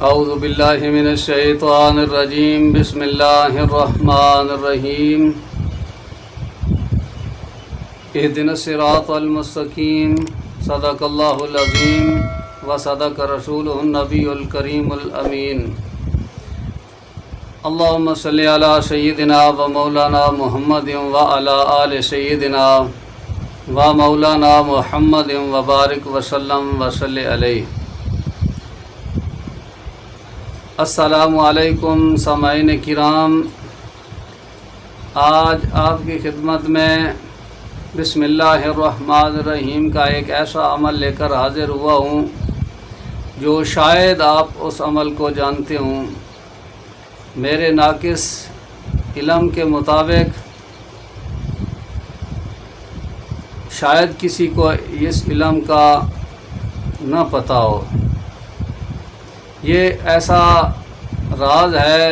اعوذ باللہ من الشیطان الرجیم بسم اللہ الرحمن الرحیم اہدنا الصراط المستقیم صدق اللہ العظیم وصدق رسولہ النبی الکریم الامین اللہم صلی علی سیدنا و مولانا محمد و علی آل سیدنا و مولانا محمد و بارک وسلم وصلی علیہ۔ السلام علیکم سامعین کرام، آج آپ کی خدمت میں بسم اللہ الرحمن الرحیم کا ایک ایسا عمل لے کر حاضر ہوا ہوں جو شاید آپ اس عمل کو جانتے ہوں۔ میرے ناقص علم کے مطابق شاید کسی کو اس علم کا نہ پتہ ہو۔ یہ ایسا راز ہے،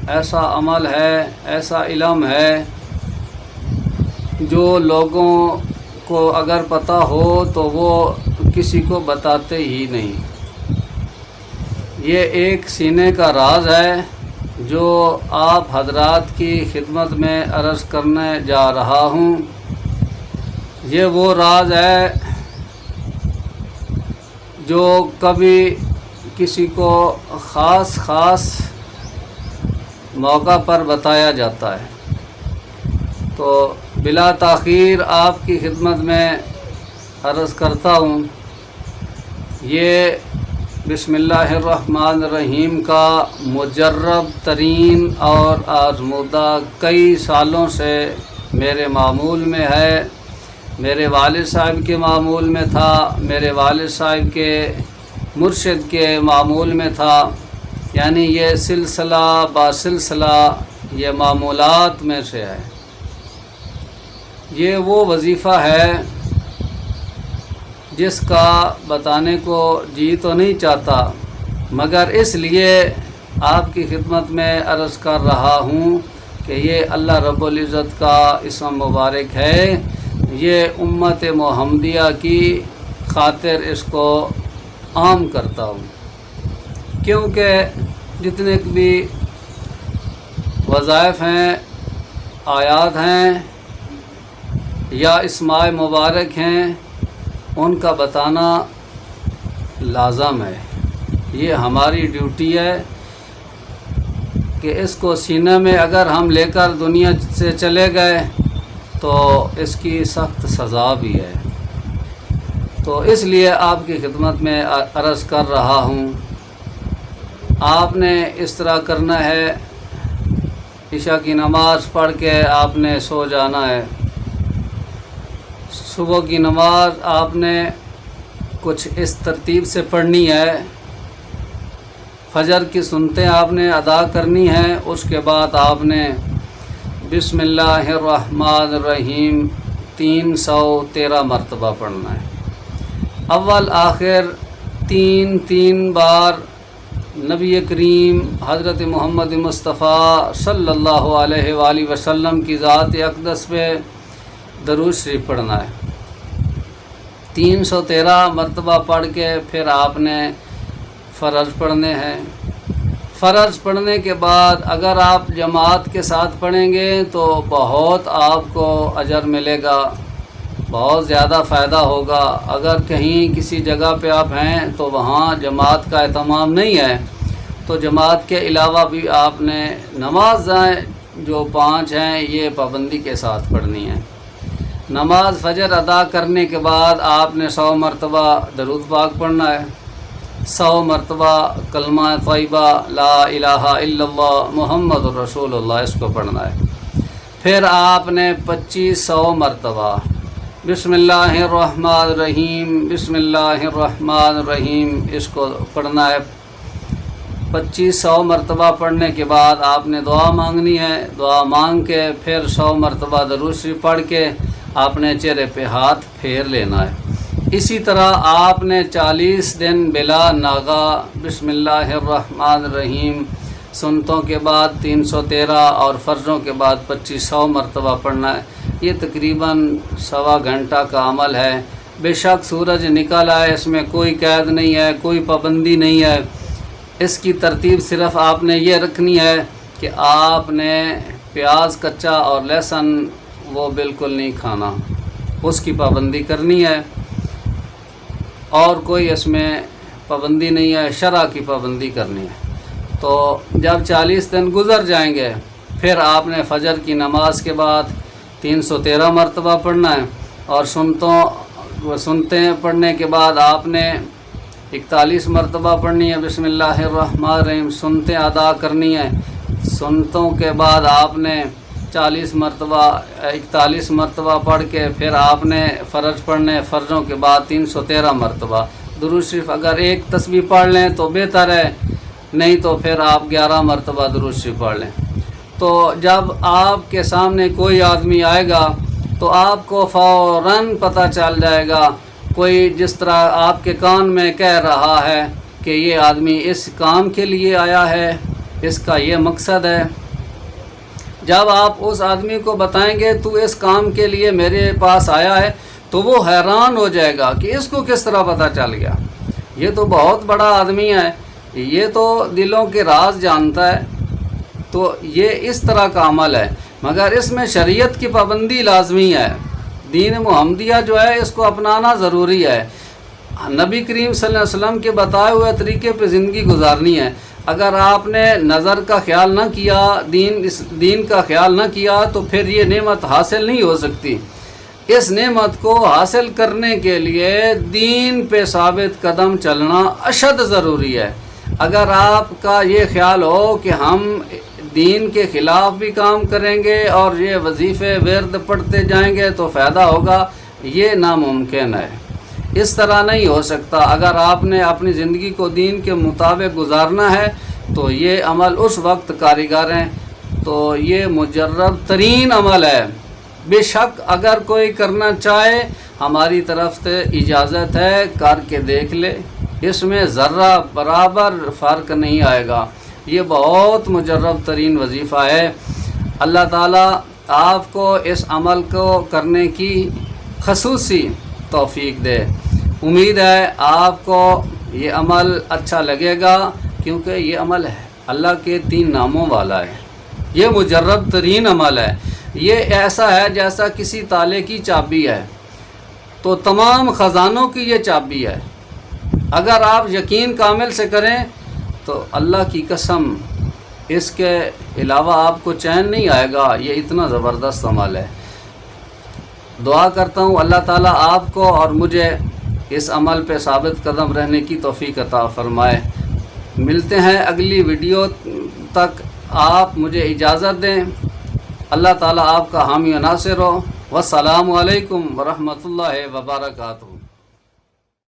ایسا عمل ہے، ایسا علم ہے جو لوگوں کو اگر پتہ ہو تو وہ کسی کو بتاتے ہی نہیں۔ یہ ایک سینے کا راز ہے جو آپ حضرات کی خدمت میں عرض کرنے جا رہا ہوں۔ یہ وہ راز ہے جو کبھی کسی کو خاص موقع پر بتایا جاتا ہے، تو بلا تاخیر آپ کی خدمت میں عرض کرتا ہوں۔ یہ بسم اللہ الرحمن الرحیم کا مجرب ترین اور آزمودہ کئی سالوں سے میرے معمول میں ہے۔ میرے والد صاحب کے معمول میں تھا، میرے والد صاحب کے مرشد کے معمول میں تھا، یعنی یہ سلسلہ با سلسلہ یہ معمولات میں سے ہے۔ یہ وہ وظیفہ ہے جس کا بتانے کو جی تو نہیں چاہتا، مگر اس لیے آپ کی خدمت میں عرض کر رہا ہوں کہ یہ اللہ رب العزت کا اسم مبارک ہے۔ یہ امت محمدیہ کی خاطر اس کو عام کرتا ہوں، کیونکہ جتنے بھی وظائف ہیں، آیات ہیں یا اسماء مبارک ہیں، ان کا بتانا لازم ہے۔ یہ ہماری ڈیوٹی ہے کہ اس کو سینے میں اگر ہم لے کر دنیا سے چلے گئے تو اس کی سخت سزا بھی ہے۔ تو اس لیے آپ کی خدمت میں عرض کر رہا ہوں۔ آپ نے اس طرح کرنا ہے، عشاء کی نماز پڑھ کے آپ نے سو جانا ہے۔ صبح کی نماز آپ نے کچھ اس ترتیب سے پڑھنی ہے۔ فجر کی سنتیں آپ نے ادا کرنی ہیں، اس کے بعد آپ نے بسم اللہ الرحمن الرحیم 313 مرتبہ پڑھنا ہے۔ اول آخر تین بار نبی کریم حضرت محمد مصطفیٰ صلی اللہ علیہ وآلہ وسلم کی ذات اقدس پہ درود شریف پڑھنا ہے۔ 313 مرتبہ پڑھ کے پھر آپ نے فرض پڑھنے ہیں۔ فرض پڑھنے کے بعد اگر آپ جماعت کے ساتھ پڑھیں گے تو بہت آپ کو اجر ملے گا، بہت زیادہ فائدہ ہوگا۔ اگر کہیں کسی جگہ پہ آپ ہیں تو وہاں جماعت کا اہتمام نہیں ہے تو جماعت کے علاوہ بھی آپ نے نمازیں جو 5 ہیں یہ پابندی کے ساتھ پڑھنی ہے۔ نماز فجر ادا کرنے کے بعد آپ نے 100 مرتبہ درود پاک پڑھنا ہے، 100 مرتبہ کلمہ طیبہ لا الہ الا اللہ محمد رسول اللہ اس کو پڑھنا ہے۔ پھر آپ نے 2500 مرتبہ بسم اللہ الرحمن الرحیم بسم اللہ الرحمن الرحیم اس کو پڑھنا ہے۔ 2500 مرتبہ پڑھنے کے بعد آپ نے دعا مانگنی ہے۔ دعا مانگ کے پھر 100 مرتبہ درود شریف پڑھ کے آپ نے چہرے پہ ہاتھ پھیر لینا ہے۔ اسی طرح آپ نے 40 دن بلا ناغہ بسم اللہ الرحمن الرحیم سنتوں کے بعد 313 اور فرضوں کے بعد 2500 مرتبہ پڑھنا ہے۔ یہ تقریباً 1.25 گھنٹہ کا عمل ہے۔ بے شک سورج نکل آئے، اس میں کوئی قید نہیں ہے، کوئی پابندی نہیں ہے، اس کی ترتیب صرف آپ نے یہ رکھنی ہے کہ آپ نے پیاز کچا اور لہسن وہ بالکل نہیں کھانا، اس کی پابندی کرنی ہے، اور کوئی اس میں پابندی نہیں ہے، شرع کی پابندی کرنی ہے۔ تو جب 40 دن گزر جائیں گے پھر آپ نے فجر کی نماز کے بعد 313 مرتبہ پڑھنا ہے، اور سنتیں پڑھنے کے بعد آپ نے 41 مرتبہ پڑھنی ہے بسم اللہ الرحمن الرحیم، سنتیں ادا کرنی ہے۔ سنتوں کے بعد آپ نے 41 مرتبہ پڑھ کے پھر آپ نے فرض پڑھنے، فرضوں کے بعد 313 مرتبہ درود شریف۔ اگر ایک تسبیح پڑھ لیں تو بہتر ہے، نہیں تو پھر آپ 11 مرتبہ درود شریف پڑھ لیں۔ تو جب آپ کے سامنے کوئی آدمی آئے گا تو آپ کو فوراً پتہ چل جائے گا، کوئی جس طرح آپ کے کان میں کہہ رہا ہے کہ یہ آدمی اس کام کے لیے آیا ہے، اس کا یہ مقصد ہے۔ جب آپ اس آدمی کو بتائیں گے تو اس کام کے لیے میرے پاس آیا ہے، تو وہ حیران ہو جائے گا کہ اس کو کس طرح پتہ چل گیا، یہ تو بہت بڑا آدمی ہے، یہ تو دلوں کے راز جانتا ہے۔ تو یہ اس طرح کا عمل ہے، مگر اس میں شریعت کی پابندی لازمی ہے۔ دین محمدیہ جو ہے اس کو اپنانا ضروری ہے، نبی کریم صلی اللہ علیہ وسلم کے بتائے ہوئے طریقے پہ زندگی گزارنی ہے۔ اگر آپ نے نظر کا خیال نہ کیا، دین کا خیال نہ کیا، تو پھر یہ نعمت حاصل نہیں ہو سکتی۔ اس نعمت کو حاصل کرنے کے لیے دین پہ ثابت قدم چلنا اشد ضروری ہے۔ اگر آپ کا یہ خیال ہو کہ ہم دین کے خلاف بھی کام کریں گے اور یہ وظیفے ورد پڑھتے جائیں گے تو فائدہ ہوگا، یہ ناممکن ہے، اس طرح نہیں ہو سکتا۔ اگر آپ نے اپنی زندگی کو دین کے مطابق گزارنا ہے تو یہ عمل اس وقت کارگر ہیں، تو یہ مجرب ترین عمل ہے۔ بے شک اگر کوئی کرنا چاہے ہماری طرف سے اجازت ہے، کر کے دیکھ لے، اس میں ذرہ برابر فرق نہیں آئے گا۔ یہ بہت مجرب ترین وظیفہ ہے۔ اللہ تعالیٰ آپ کو اس عمل کو کرنے کی خصوصی توفیق دے۔ امید ہے آپ کو یہ عمل اچھا لگے گا، کیونکہ یہ عمل ہے اللہ کے 3 ناموں والا ہے، یہ مجرب ترین عمل ہے۔ یہ ایسا ہے جیسا کسی تالے کی چابی ہے، تو تمام خزانوں کی یہ چابی ہے۔ اگر آپ یقین کامل سے کریں تو اللہ کی قسم اس کے علاوہ آپ کو چین نہیں آئے گا، یہ اتنا زبردست عمل ہے۔ دعا کرتا ہوں اللہ تعالیٰ آپ کو اور مجھے اس عمل پہ ثابت قدم رہنے کی توفیق عطا فرمائے۔ ملتے ہیں اگلی ویڈیو تک، آپ مجھے اجازت دیں۔ اللہ تعالیٰ آپ کا حامی و ناصر ہو۔ والسلام علیکم ورحمۃ اللہ وبرکاتہ۔